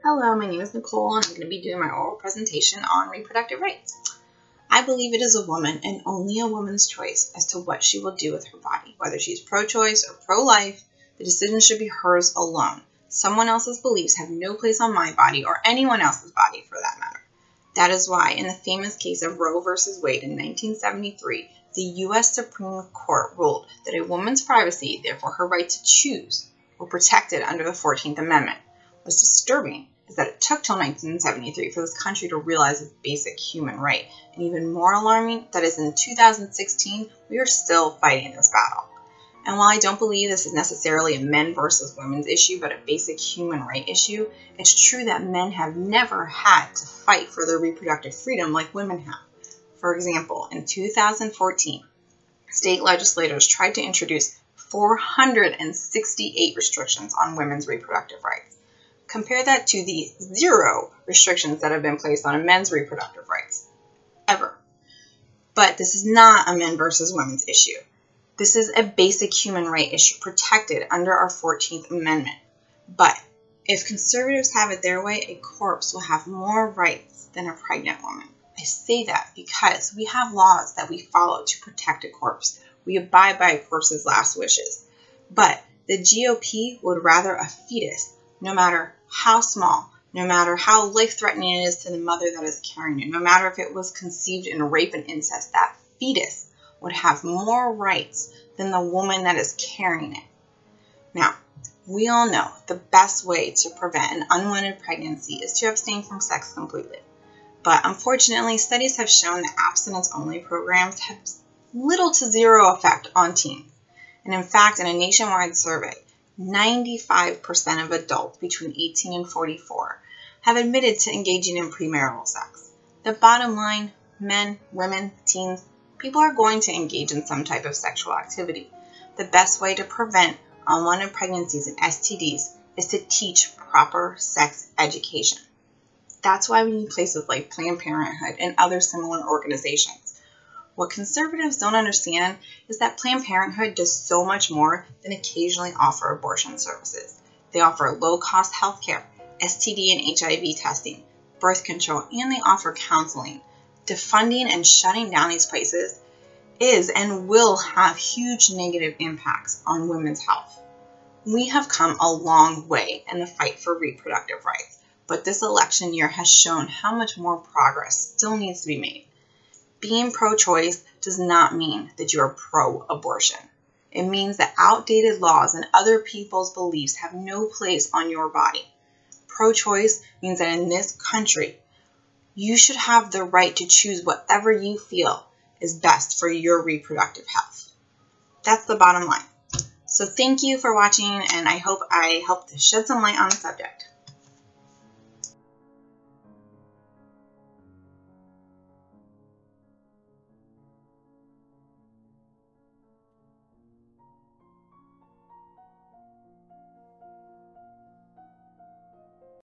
Hello, my name is Nicole, and I'm going to be doing my oral presentation on reproductive rights. I believe it is a woman and only a woman's choice as to what she will do with her body. Whether she's pro-choice or pro-life, the decision should be hers alone. Someone else's beliefs have no place on my body or anyone else's body for that matter. That is why, in the famous case of Roe v. Wade in 1973, the U.S. Supreme Court ruled that a woman's privacy, therefore her right to choose, were protected under the 14th Amendment. What's disturbing is that it took till 1973 for this country to realize its basic human right. And even more alarming, that is in 2016, we are still fighting this battle. And while I don't believe this is necessarily a men versus women's issue, but a basic human right issue, it's true that men have never had to fight for their reproductive freedom like women have. For example, in 2014, state legislators tried to introduce 468 restrictions on women's reproductive rights. Compare that to the 0 restrictions that have been placed on men's reproductive rights, ever. But this is not a men versus women's issue. This is a basic human right issue protected under our 14th Amendment. But if conservatives have it their way, a corpse will have more rights than a pregnant woman. I say that because we have laws that we follow to protect a corpse. We abide by a corpse's last wishes. But the GOP would rather a fetus, no matter how small, no matter how life-threatening it is to the mother that is carrying it, no matter if it was conceived in rape and incest, that fetus would have more rights than the woman that is carrying it. Now, we all know the best way to prevent an unwanted pregnancy is to abstain from sex completely. But unfortunately, studies have shown that abstinence-only programs have little to zero effect on teens. And in fact, in a nationwide survey, 95% of adults between 18 and 44 have admitted to engaging in premarital sex. The bottom line, men, women, teens, people are going to engage in some type of sexual activity. The best way to prevent unwanted pregnancies and STDs is to teach proper sex education. That's why we need places like Planned Parenthood and other similar organizations. What conservatives don't understand is that Planned Parenthood does so much more than occasionally offer abortion services. They offer low-cost health care, STD and HIV testing, birth control, and they offer counseling. Defunding and shutting down these places is and will have huge negative impacts on women's health. We have come a long way in the fight for reproductive rights, but this election year has shown how much more progress still needs to be made. Being pro-choice does not mean that you are pro-abortion. It means that outdated laws and other people's beliefs have no place on your body. Pro-choice means that in this country, you should have the right to choose whatever you feel is best for your reproductive health. That's the bottom line. So thank you for watching, and I hope I helped to shed some light on the subject.